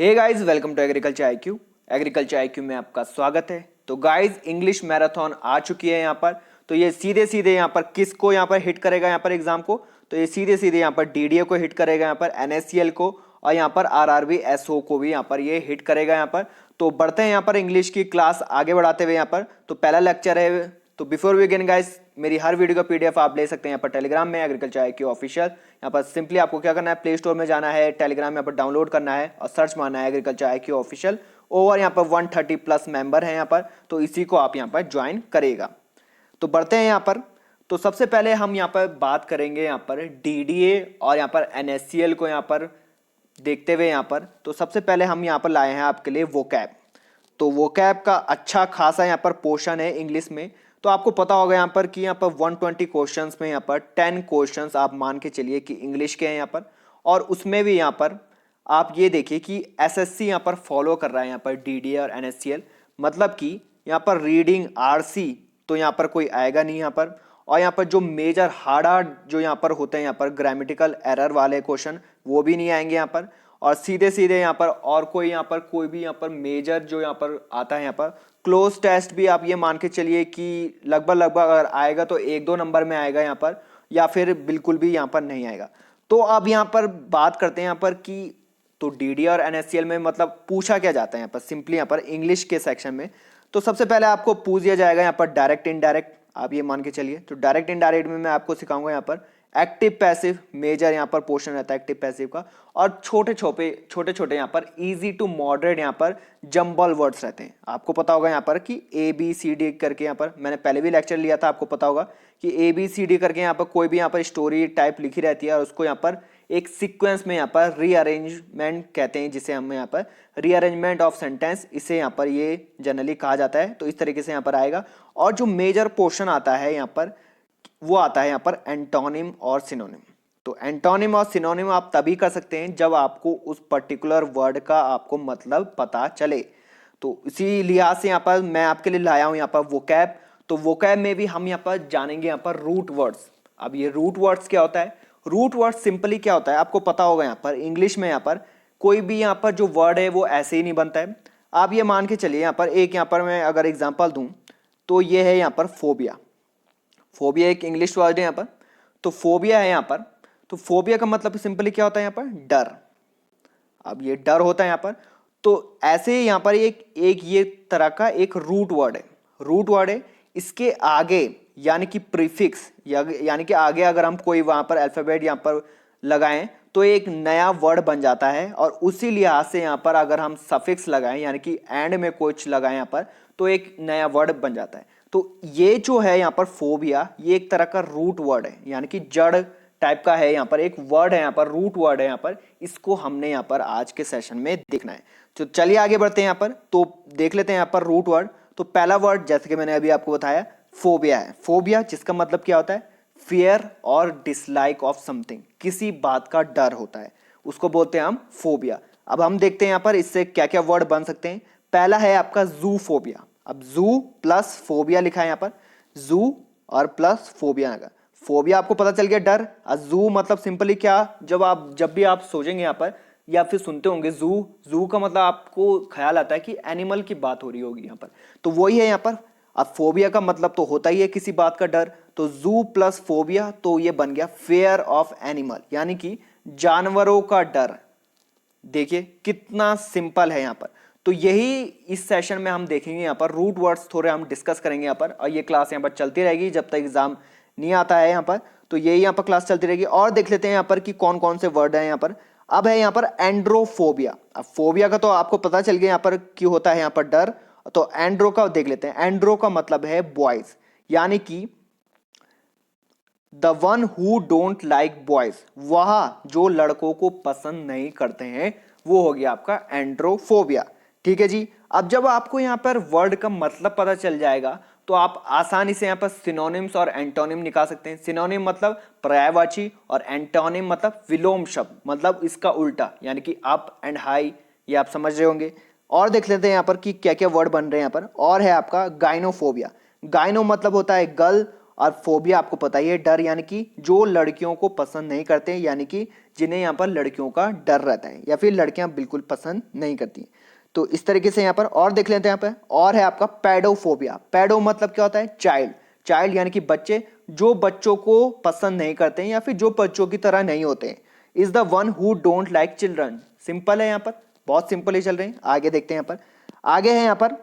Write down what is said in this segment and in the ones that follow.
Hey guys, welcome to agriculture IQ. Agriculture IQ में आपका स्वागत है। तो गाइस, इंग्लिश मैराथन आ चुकी है यहाँ पर। तो ये सीधे सीधे यहाँ पर किसको यहाँ पर हिट करेगा यहाँ पर एग्जाम को, तो ये सीधे सीधे यहाँ पर डीडीए को हिट करेगा, यहाँ पर एनएससीएल को, और यहाँ पर आरआरबी एसओ को भी यहाँ पर ये हिट करेगा यहाँ पर। तो बढ़ते हैं यहाँ पर इंग्लिश की क्लास आगे बढ़ाते हुए यहाँ पर। तो पहला लेक्चर है। तो बिफोर वी बिगिन गाइस, मेरी हर वीडियो का पीडीएफ आप ले सकते हैं यहाँ पर टेलीग्राम में, एग्रीकल्चर आईक्यू ऑफिशियल। यहाँ पर सिंपली आपको क्या करना है, प्ले स्टोर में जाना है, टेलीग्राम यहाँ पर डाउनलोड करना है और सर्च मारना है एग्रीकल्चर आईक्यू ऑफिशियल। ओवर यहाँ पर 130 प्लस मेंबर है यहाँ पर, तो इसी को आप यहाँ पर ज्वाइन करेगा। तो बढ़ते हैं यहाँ पर। तो सबसे पहले हम यहाँ पर बात करेंगे यहाँ पर डीडीए और यहाँ पर एनएससीएल को यहाँ पर देखते हुए यहाँ पर। तो सबसे पहले हम यहाँ पर लाए हैं आपके लिए वोकैब। तो वोकैब का अच्छा खासा यहाँ पर पोर्शन है इंग्लिश में। तो आपको पता होगा यहाँ पर कि यहाँ पर 120 क्वेश्चंस में यहाँ पर 10 क्वेश्चंस आप मान के चलिए कि इंग्लिश के हैं यहाँ पर। और उसमें भी यहाँ पर आप ये देखिए कि एसएससी यहाँ पर फॉलो कर रहा है यहाँ पर डीडीए और एनएससीएल। मतलब कि यहाँ पर रीडिंग आरसी तो यहाँ पर कोई आएगा नहीं यहाँ पर। और यहाँ पर जो मेजर हार्ड जो यहाँ पर होते हैं यहाँ पर ग्रामेटिकल एरर वाले क्वेश्चन, वो भी नहीं आएंगे यहाँ पर। और सीधे सीधे यहाँ पर और कोई यहाँ पर कोई भी यहाँ पर मेजर जो यहाँ पर आता है यहाँ पर क्लोज टेस्ट भी आप ये मान के चलिए कि लगभग अगर आएगा तो 1-2 नंबर में आएगा यहाँ पर, या फिर बिल्कुल भी यहाँ पर नहीं आएगा। तो अब यहाँ पर बात करते हैं यहाँ पर कि तो डीडी और एनएससीएल में मतलब पूछा क्या जाता है यहाँ पर सिंपली यहाँ पर इंग्लिश के सेक्शन में। तो सबसे पहले आपको पूछ दिया जाएगा यहाँ पर डायरेक्ट इनडायरेक्ट, आप ये मान के चलिए। तो डायरेक्ट इनडायरेक्ट में मैं आपको सिखाऊंगा यहाँ पर एक्टिव पैसिव, मेजर यहाँ पर पोर्शन रहता है एक्टिव पैसिव का। और छोटे छोटे यहाँ पर इजी टू मॉडरेट यहाँ पर जंबल वर्ड्स रहते हैं। आपको पता होगा यहाँ पर कि ए बी सी डी करके यहाँ पर मैंने पहले भी लेक्चर लिया था, आपको पता होगा कि ए बी सी डी करके यहाँ पर कोई भी यहाँ पर स्टोरी टाइप लिखी रहती है और उसको यहाँ पर एक सीक्वेंस में यहाँ पर रीअरेंजमेंट कहते हैं, जिसे हम यहाँ पर रीअरेंजमेंट ऑफ सेंटेंस, इसे यहाँ पर ये जनरली कहा जाता है। तो इस तरीके से यहाँ पर आएगा। और जो मेजर पोर्शन आता है यहाँ पर वो आता है यहाँ पर एंटोनिम और सिनोनिम। तो एंटोनिम और सिनोनिम आप तभी कर सकते हैं जब आपको उस पर्टिकुलर वर्ड का आपको मतलब पता चले। तो इसी लिहाज से यहाँ पर मैं आपके लिए लाया हूँ यहाँ पर वोकैब। तो वोकैब में भी हम यहाँ पर जानेंगे यहाँ पर रूट वर्ड्स। अब ये रूट वर्ड्स क्या होता है? रूट वर्ड सिंपली क्या होता है आपको पता होगा यहाँ पर इंग्लिश में यहाँ पर कोई भी यहाँ पर जो वर्ड है वो ऐसे ही नहीं बनता है। आप ये मान के चलिए यहाँ पर एक यहाँ पर मैं अगर एग्जांपल दूं तो ये है यहाँ पर फोबिया। फोबिया एक इंग्लिश वर्ड है यहाँ पर। तो फोबिया है यहाँ पर। तो फोबिया का मतलब सिंपली क्या होता है यहाँ पर? डर। अब ये डर होता है यहाँ पर। तो ऐसे ही यहाँ पर एक ये तरह का एक रूट वर्ड है। रूट वर्ड है, इसके आगे यानी कि प्रीफिक्स यानी कि आगे अगर हम कोई वहां पर अल्फाबेट यहाँ पर लगाएं तो एक नया वर्ड बन जाता है। और उसी लिहाज से यहाँ पर अगर हम सफिक्स लगाएं यानी कि एंड में कुछ लगाएं यहाँ पर तो एक नया वर्ड बन जाता है। तो ये जो है यहाँ पर फोबिया, ये एक तरह का रूट वर्ड है, यानी कि जड़ टाइप का है। यहाँ पर एक वर्ड है यहाँ पर, रूट वर्ड है यहाँ पर। इसको हमने यहाँ पर आज के सेशन में देखना है। तो चलिए आगे बढ़ते हैं यहाँ पर। तो देख लेते हैं यहाँ पर रूट वर्ड। तो पहला वर्ड जैसे कि मैंने अभी आपको बताया फोबिया है। फोबिया जिसका मतलब क्या होता है? फियर और डिसलाइक ऑफ समथिंग, किसी बात का डर होता है, उसको बोलते हैं हम फोबिया। अब हम देखते हैं यहाँ पर इससे क्या क्या वर्ड बन सकते हैं। पहला है आपका जू फोबिया। अब जू प्लस फोबिया लिखा है यहाँ पर, जू और प्लस फोबिया लगा। फोबिया आपको पता चल गया डर। जू मतलब सिंपली क्या, जब भी आप सोचेंगे यहाँ पर या फिर सुनते होंगे जू, जू का मतलब आपको ख्याल आता है कि एनिमल की बात हो रही होगी यहाँ पर। तो वही है यहाँ पर। अब फोबिया का मतलब तो होता ही है किसी बात का डर। तो जू प्लस फोबिया तो ये बन गया फेयर ऑफ एनिमल, यानी कि जानवरों का डर। देखिए कितना सिंपल है यहाँ पर। तो यही इस सेशन में हम देखेंगे यहाँ पर। रूट वर्ड्स थोड़े हम डिस्कस करेंगे यहाँ पर, और ये क्लास यहाँ पर चलती रहेगी जब तक एग्जाम नहीं आता है यहाँ पर। तो यही यहाँ पर क्लास चलती रहेगी। और देख लेते हैं यहाँ पर कि कौन कौन से वर्ड है यहाँ पर। अब है यहाँ पर एंड्रोफोबिया। अब फोबिया का तो आपको पता चल गया यहाँ पर कि होता है यहाँ पर डर। तो एंड्रो का देख लेते हैं। एंड्रो का मतलब है बॉयज, यानी कि the one who don't like boys, वह जो लड़कों को पसंद नहीं करते हैं, वो हो गया आपका एंड्रोफोबिया। ठीक है जी। अब जब आपको यहाँ पर वर्ड का मतलब पता चल जाएगा तो आप आसानी से यहाँ पर सिनोनिम्स और एंटोनिम निकाल सकते हैं। सिनोनिम मतलब पर्यायवाची और एंटोनिम मतलब विलोम शब्द, मतलब इसका उल्टा, यानी कि अप एंड हाई, ये आप समझ रहे होंगे। और देख लेते हैं यहाँ पर कि क्या क्या वर्ड बन रहे हैं यहाँ पर। और है आपका गाइनोफोबिया। गाइनो मतलब होता है गल और फोबिया आपको पता ही है डर, यानी कि जो लड़कियों को पसंद नहीं करते, यानी कि जिन्हें यहाँ पर लड़कियों का डर रहता है या फिर लड़कियां बिल्कुल पसंद नहीं करती। तो इस तरीके से यहाँ पर और देख लेते हैं यहाँ पर। और है आपका पैडोफोबिया। पैडो मतलब क्या होता है? चाइल्ड। चाइल्ड यानी कि बच्चे, जो बच्चों को पसंद नहीं करते हैं या फिर जो बच्चों की तरह नहीं होते हैं। Is the one who don't like children. Simple है यहाँ पर, बहुत सिंपल ही चल रहे हैं। आगे देखते हैं यहाँ पर, आगे है यहाँ पर,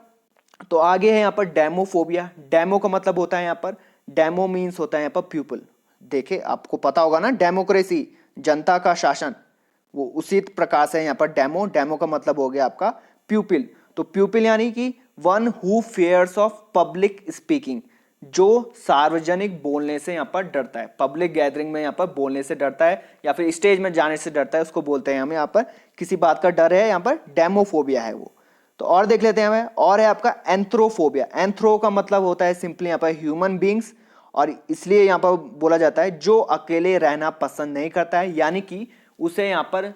तो आगे है यहाँ पर डेमोफोबिया। डेमो का मतलब होता है यहाँ पर, डेमो मीन्स होता है यहाँ पर प्यूपल। देखे आपको पता होगा ना, डेमोक्रेसी, जनता का शासन, वो उसी प्रकार से यहाँ पर डेमो। डेमो का मतलब हो गया आपका प्यूपिल। तो प्यूपिल यानी कि one who fears of public speaking, जो सार्वजनिक बोलने से यहाँ पर डरता है, पब्लिक गैदरिंग में यहाँ पर बोलने से डरता है या फिर स्टेज में जाने से डरता है, उसको बोलते हैं हमें यहाँ पर किसी बात का डर है, यहाँ पर डेमोफोबिया है वो। तो और देख लेते हैं हमें, और है आपका एंथ्रोफोबिया। एंथ्रो का मतलब होता है सिंपली यहाँ पर ह्यूमन बींग्स, और इसलिए यहाँ पर बोला जाता है जो अकेले रहना पसंद नहीं करता है, यानी कि उसे यहाँ पर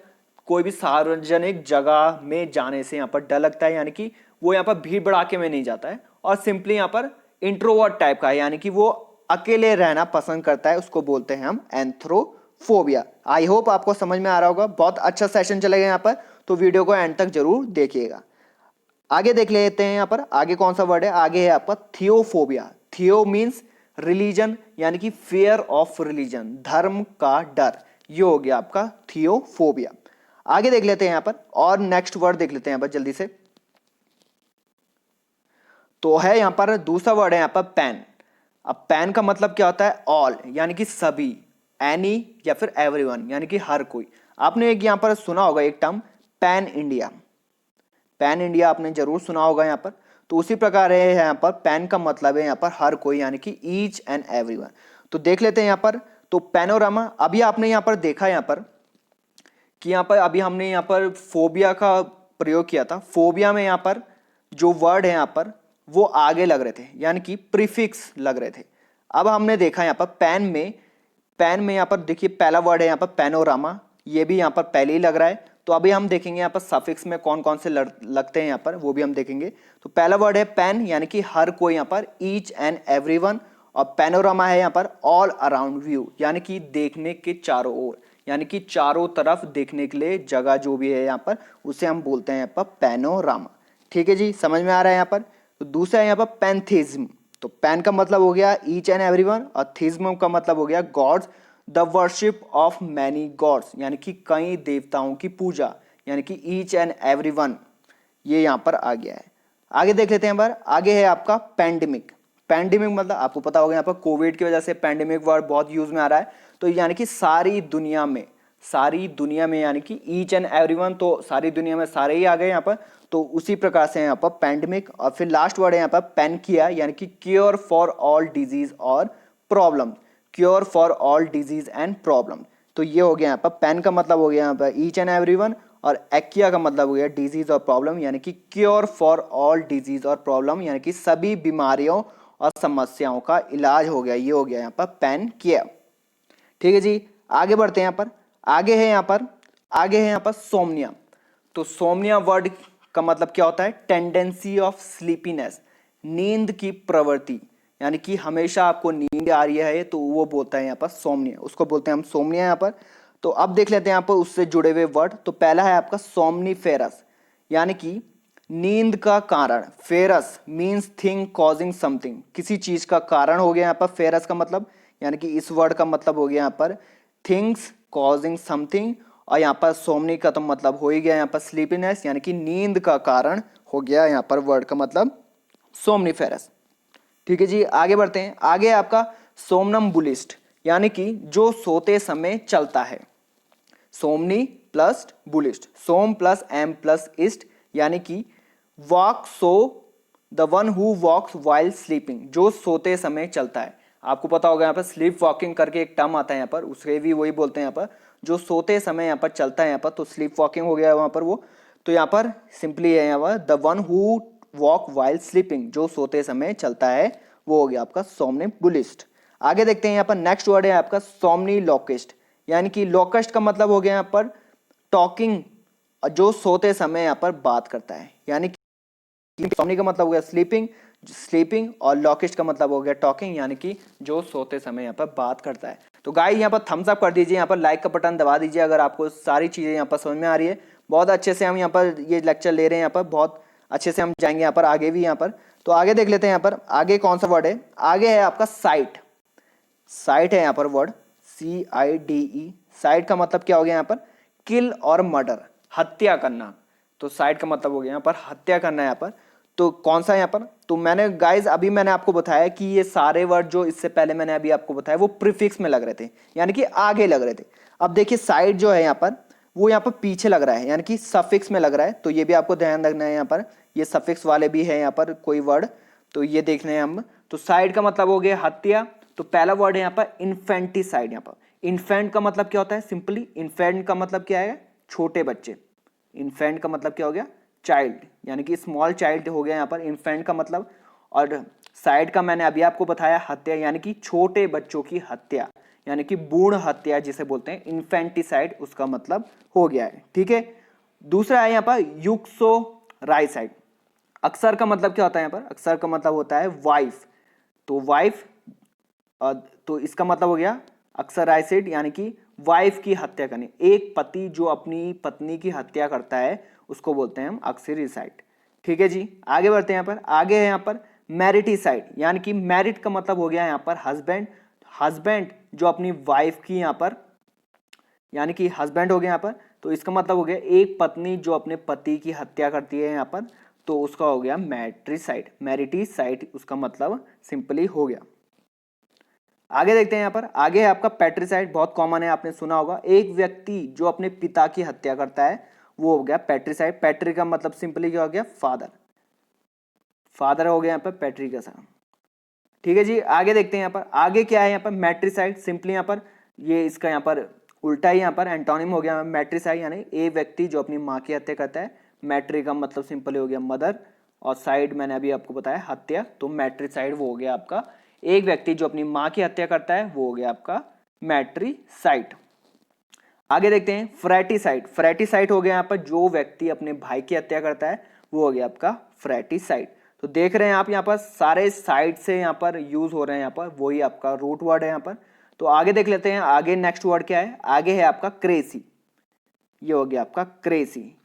कोई भी सार्वजनिक जगह में जाने से यहाँ पर डर लगता है, यानी कि वो यहाँ पर भीड़ भड़ाके में नहीं जाता है और सिंपली यहाँ पर इंट्रोवर्ट टाइप का है, यानी कि वो अकेले रहना पसंद करता है, उसको बोलते हैं हम एंथ्रोफोबिया। आई होप आपको समझ में आ रहा होगा। बहुत अच्छा सेशन चलेगा यहाँ पर, तो वीडियो को एंड तक जरूर देखिएगा। आगे देख लेते हैं यहाँ पर, आगे कौन सा वर्ड है? आगे है आपका थियोफोबिया। थियो मीन्स रिलीजन, यानी कि फियर ऑफ रिलीजन, धर्म का डर, ये हो गया आपका थियोफोबिया। आगे देख लेते हैं यहाँ पर, और नेक्स्ट वर्ड देख लेते हैं यहाँ पर जल्दी से। तो है यहाँ पर दूसरा वर्ड है यहाँ पर पैन। अब पैन का मतलब क्या होता है? ऑल, यानी कि सभी, एनी या फिर एवरीवन, यानी कि हर कोई। आपने एक यहाँ पर सुना होगा एक term, pan India. Pan India आपने जरूर सुना होगा यहाँ पर। तो उसी प्रकार है यहाँ पर, पैन का मतलब है यहाँ पर हर कोई, यानी कि ईच एंड एवरीवन। तो देख लेते हैं यहाँ पर, तो पैनोरामा। अभी आपने यहाँ पर देखा यहाँ पर कि यहाँ पर अभी हमने यहाँ पर फोबिया का प्रयोग किया था। फोबिया में यहाँ पर जो वर्ड है यहाँ पर वो आगे लग रहे थे, यानी कि प्रीफिक्स लग रहे थे। अब हमने देखा यहाँ पर पैन में यहाँ पर देखिए पहला वर्ड है यहाँ पर पैनोरामा, ये भी यहाँ पर पहले ही लग रहा है। तो अभी हम देखेंगे यहाँ पर सफिक्स में कौन कौन से लगते हैं यहाँ पर, वो भी हम देखेंगे। तो पहला वर्ड है पैन, यानी कि हर कोई, यहाँ पर ईच एंड एवरीवन। और पैनोरामा है यहाँ पर ऑल अराउंड व्यू, यानी कि देखने के चारों ओर, यानी कि चारों तरफ देखने के लिए जगह जो भी है यहाँ पर, उसे हम बोलते हैं यहाँ पर पैनोरामा। ठीक है जी, समझ में आ रहा है यहाँ पर। तो दूसरा है यहाँ पर पैंथेज्म। तो पैन का मतलब हो गया ईच एंड एवरीवन, और थिज्म का मतलब हो गया gods, the worship of many gods, यानी कि कई देवताओं की पूजा, यानी कि ईच एंड एवरीवन, ये यहाँ पर आ गया है। आगे देख लेते हैं पर, आगे है आपका पैंडेमिक। पैंडेमिक मतलब आपको पता होगा यहाँ पर कोविड की वजह से पैंडेमिक वर्ड बहुत यूज में आ रहा है। तो यानी कि सारी दुनिया में, यानी कि ईच एंड एवरीवन, तो सारी दुनिया में सारे ही आ गए यहाँ पर। तो उसी प्रकार से यहाँ पर पैंडेमिक। और फिर लास्ट वर्ड है यहाँ पर पैनकिया, यानी कि क्योर फॉर ऑल डिजीज और problem, cure for all disease and problem. तो ये हो गया यहाँ पर, पैन का मतलब हो गया यहाँ पर ईच एंड एवरीवन, और एक्किया का मतलब हो गया डिजीज और प्रॉब्लम, यानी कि क्योर फॉर ऑल डिजीज और प्रॉब्लम, यानी कि सभी बीमारियों और समस्याओं का इलाज हो गया। ये हो गया यहाँ पर पैनकिया। ठीक है जी, आगे बढ़ते हैं यहाँ पर। आगे है यहाँ पर सोमनिया। तो सोमनिया वर्ड का मतलब क्या होता है? टेंडेंसी ऑफ स्लीपीनेस, नींद की प्रवृत्ति, यानी कि हमेशा आपको नींद आ रही है, तो वो बोलता है यहाँ पर सोमनिया, उसको बोलते हैं हम सोमनिया यहाँ पर। तो अब देख लेते हैं यहाँ पर उससे जुड़े हुए वर्ड। तो पहला है आपका सोमनीफेरस, यानी कि नींद का कारण। Ferrous means thing causing something, किसी चीज का कारण हो गया यहाँ पर फेरस का मतलब, यानी कि इस वर्ड का मतलब हो गया यहाँ पर थिंग्स कॉजिंग समथिंग। और यहाँ पर सोमनी का तो मतलब हो ही गया यहाँ पर स्लीपीनेस, यानी कि नींद का कारण हो गया यहाँ पर वर्ड का मतलब सोमनीफेरस। ठीक है जी, आगे बढ़ते हैं। आगे आपका सोमनम्बुलिस्ट, यानी कि जो सोते समय चलता है। Somni plus ambulist, somn plus am plus ist, यानी कि walk, so the one who walks while sleeping, जो सोते समय चलता है। आपको पता होगा यहाँ पर स्लीप वॉकिंग करके एक टर्म आता है यहाँ पर, उसके भी वही बोलते हैं यहाँ पर, जो सोते समय यहाँ पर चलता है यहाँ पर, तो स्लीप वॉकिंग हो गया वहाँ पर वो। तो यहाँ पर सिंपली है यहाँ पर the one who walk while sleeping, जो सोते समय चलता है, वो हो गया आपका सोमनिबुलिस्ट। आगे देखते हैं यहाँ पर नेक्स्ट वर्ड है आपका सोमनीलोकिस्ट, यानी कि लोकस्ट का मतलब हो गया यहाँ पर टॉकिंग, जो सोते समय यहाँ पर बात करता है, यानी कि सोमनी का मतलब हो गया स्लीपिंग, स्लीपिंग, और लॉकिस्ट का मतलब हो गया टॉकिंग, यानी कि जो सोते समय यहाँ पर बात करता है। तो गाइस यहाँ पर थम्स अप कर दीजिए, यहाँ पर लाइक का बटन दबा दीजिए अगर आपको सारी चीज़ें यहाँ पर समझ में आ रही है। बहुत अच्छे से हम यहाँ पर ये लेक्चर ले रहे हैं, यहाँ पर बहुत अच्छे से हम जाएंगे यहाँ पर आगे भी यहाँ पर। तो आगे देख लेते हैं यहाँ पर आगे कौन सा वर्ड है। आगे है आपका साइट। साइट है यहाँ पर वर्ड CIDE। साइट का मतलब क्या हो गया यहाँ पर, किल और मर्डर, हत्या करना। तो साइट का मतलब हो गया यहाँ पर हत्या करना यहाँ पर। तो कौन सा यहाँ पर, तो मैंने गाइज अभी मैंने आपको बताया कि ये सारे वर्ड जो इससे पहले मैंने अभी आपको बताया वो प्रीफिक्स में लग रहे थे, यानी कि आगे लग रहे थे। अब देखिए साइट जो है यहाँ पर वो यहाँ पर पीछे लग रहा है, यानी कि सफिक्स में लग रहा है। तो ये भी आपको ध्यान रखना है, यहाँ पर ये सफिक्स वाले भी है यहाँ पर कोई वर्ड, तो ये देखने हैं हम। तो साइड का मतलब हो गया हत्या। तो पहला वर्ड है यहाँ पर इन्फेंटिसाइड। यहाँ पर इन्फेंट का मतलब क्या होता है, सिंपली इन्फेंट का मतलब क्या है, छोटे बच्चे। इन्फेंट का मतलब क्या हो गया, चाइल्ड, यानी कि स्मॉल चाइल्ड हो गया यहाँ पर इन्फेंट का मतलब। और साइड का मैंने अभी आपको बताया हत्या, यानी कि छोटे बच्चों की हत्या, यानी कि भ्रूण हत्या जिसे बोलते हैं इन्फेंटिसाइड, उसका मतलब हो गया है। ठीक है। दूसरा है यहाँ पर यूक्सोराइसाइड। अक्सर का मतलब क्या होता है यहाँ पर, अक्सर का मतलब होता है वाइफ। तो वाइफ, तो इसका मतलब हो गया अक्सराइसिड, यानी कि वाइफ की हत्या करनी। एक पति जो अपनी पत्नी की हत्या करता है उसको बोलते हैं हम अक्सरिसाइड। ठीक है जी, आगे बढ़ते हैं। यहाँ पर आगे है यहाँ पर मैरिटिसाइड, यानी कि मैरिट का मतलब हो गया यहाँ पर हस्बैंड। हस्बैंड जो अपनी वाइफ की यहाँ पर, यानी कि हस्बैंड हो गया यहाँ पर। तो इसका मतलब हो गया एक पत्नी जो अपने पति की हत्या करती है यहाँ पर, तो उसका हो गया मैट्रिसाइड। मैरिटिसाइड उसका मतलब सिंपली हो गया। आगे देखते हैं यहाँ पर आगे है आपका पैट्रिसाइड, बहुत कॉमन है, आपने सुना होगा। एक व्यक्ति जो अपने पिता की हत्या करता है वो हो गया पैट्रिसाइड। पैट्री का मतलब सिंपली क्या हो गया, फादर। फादर हो गया यहाँ पर पैट्री का सा। ठीक है जी, आगे देखते हैं यहाँ पर आगे क्या है। यहाँ पर मैट्रिसाइड, सिंपली यहाँ पर ये इसका यहाँ पर उल्टा ही यहाँ पर एंटोनिम हो गया मैट्रिसाइड, यानी ए व्यक्ति जो अपनी माँ की हत्या करता है। मैट्री का मतलब सिंपली हो गया मदर, और साइड मैंने अभी आपको बताया हत्या। तो मैट्रिसाइड वो हो गया आपका एक व्यक्ति जो अपनी माँ की हत्या करता है, वो हो गया आपका मैट्रिसाइड। आगे देखते हैं फ्रैटिसाइड। फ्रैटिसाइड हो गया यहाँ पर जो व्यक्ति अपने भाई की हत्या करता है, वो हो गया आपका फ्रैटिसाइड। तो देख रहे हैं आप यहाँ पर सारे साइड से यहाँ पर यूज हो रहे हैं, यहाँ पर वही आपका रूट वर्ड है यहाँ पर। तो आगे देख लेते हैं आगे नेक्स्ट वर्ड क्या है। आगे है आपका क्रेसी। ये हो गया आपका क्रेसी,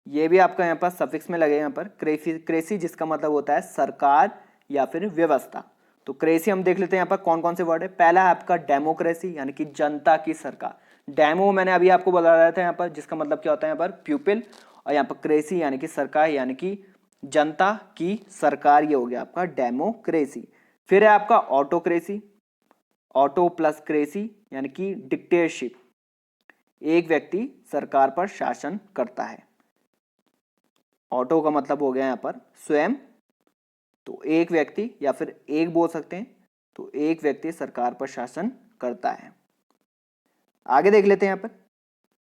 ये भी आपका यहाँ पर सफिक्स में लगे यहाँ पर क्रेसी। क्रेसी जिसका मतलब होता है सरकार या फिर व्यवस्था। तो क्रेसी हम देख लेते हैं यहाँ पर कौन कौन से वर्ड है। पहला है आपका डेमोक्रेसी, यानी कि जनता की सरकार। डेमो मैंने अभी आपको बताया था यहाँ पर, जिसका मतलब क्या होता है यहाँ पर प्यूपिल, और यहाँ पर क्रेसी यानी कि सरकार, यानी कि जनता की सरकार, ये हो गया आपका डेमोक्रेसी। फिर है आपका ऑटोक्रेसी। ऑटो प्लस क्रेसी यानी कि डिक्टेटरशिप, एक व्यक्ति सरकार पर शासन करता है। ऑटो का मतलब हो गया यहाँ पर स्वयं, तो एक व्यक्ति या फिर एक बोल सकते हैं, तो एक व्यक्ति सरकार पर शासन करता है। आगे देख लेते हैं यहाँ पर।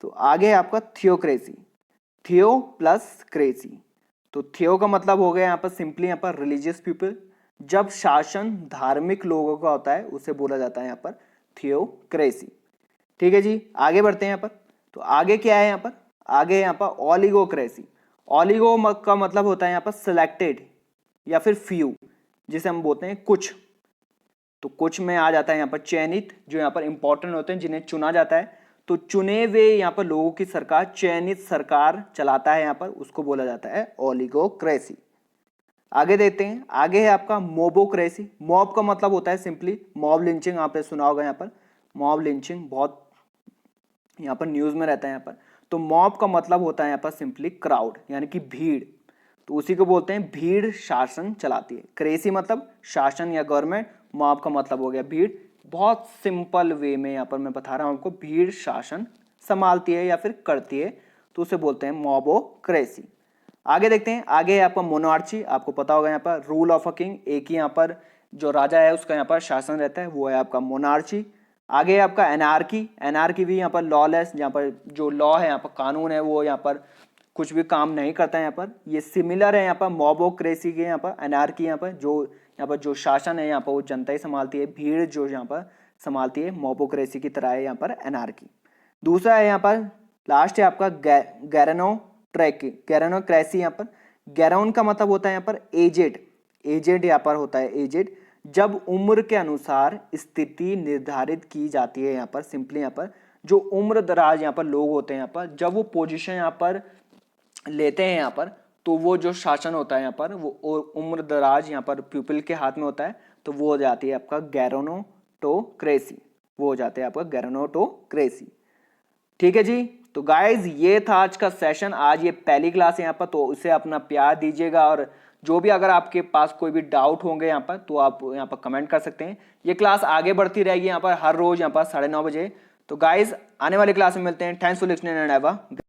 तो आगे है आपका थियोक्रेसी। थियो प्लस क्रेसी, तो थियो का मतलब हो गया यहाँ पर सिंपली यहाँ पर रिलीजियस पीपल। जब शासन धार्मिक लोगों का होता है उसे बोला जाता है यहाँ पर थियोक्रेसी। ठीक है जी, आगे बढ़ते हैं यहाँ पर। तो आगे क्या है यहाँ पर, आगे है यहाँ पर ओलिगोक्रेसी। ओलिगो का मतलब होता है यहाँ पर सिलेक्टेड या फिर फ्यू, जिसे हम बोलते हैं कुछ। तो कुछ में आ जाता है यहाँ पर चयनित, जो यहाँ पर इंपॉर्टेंट होते हैं जिन्हें चुना जाता है। तो चुने हुए यहाँ पर लोगों की सरकार, चयनित सरकार चलाता है यहाँ पर, उसको बोला जाता है ओलिगोक्रेसी। आगे देखते हैं आगे है आपका मोबोक्रेसी। मॉब का मतलब होता है सिंपली मॉब लिंचिंग, आपने सुना होगा यहाँ पर मॉब लिंचिंग बहुत यहाँ पर न्यूज में रहता है यहाँ पर। तो मॉब का मतलब होता है यहाँ पर सिंपली क्राउड, यानी कि भीड़। तो उसी को बोलते हैं भीड़ शासन चलाती है। क्रेसी मतलब शासन या गवर्नमेंट, मॉब का मतलब हो गया भीड़। बहुत सिंपल वे में यहाँ पर मैं बता रहा हूँ आपको, भीड़ शासन संभालती है या फिर करती है, तो उसे बोलते हैं मॉबोक्रेसी। आगे देखते हैं आगे है आपका मोनार्ची। आपको पता होगा यहाँ पर रूल ऑफ अ किंग, एक ही यहाँ पर जो राजा है उसका यहाँ पर शासन रहता है, वो है आपका मोनार्ची। आगे है आपका एनार्की। एनार्की भी यहाँ पर लॉलेस, यहाँ पर जो लॉ है यहाँ पर कानून है वो यहाँ पर कुछ भी काम नहीं करता है यहाँ पर। ये सिमिलर है यहाँ पर मॉबोक्रेसी के, यहाँ पर एनार्की यहाँ पर जो शासन है यहाँ पर वो जनता ही संभालती है, भीड़ जो यहाँ पर संभालती है, मॉबोक्रेसी की तरह है यहाँ पर एनार्की। दूसरा है यहाँ पर लास्ट है आपका गैरनोक्रेसी। यहाँ पर गैरोन का मतलब होता है यहाँ पर एजेड, एजेड यहाँ पर होता है एजेड, जब उम्र के अनुसार स्थिति निर्धारित की जाती है। यहाँ पर सिंपली यहाँ पर जो उम्र दराज यहाँ पर लोग होते हैं, यहाँ पर जब वो पोजीशन यहाँ पर लेते हैं यहाँ पर, तो वो जो शासन होता है यहाँ पर वो उम्र दराज यहाँ पर पीपल के हाथ में होता है, तो वो हो जाती है आपका गेरोनोटोक्रेसी, वो हो जाता है आपका गेरोनोटोक्रेसी। ठीक है जी। तो गाइज ये था आज का सेशन, आज ये पहली क्लास है यहाँ पर, तो उसे अपना प्यार दीजिएगा, और जो भी अगर आपके पास कोई भी डाउट होंगे यहाँ पर तो आप यहाँ पर कमेंट कर सकते हैं। ये क्लास आगे बढ़ती रहेगी यहाँ पर हर रोज यहाँ पर 9:30 बजे। तो गाइज आने वाली क्लास में मिलते हैं। Thanks for listening and have a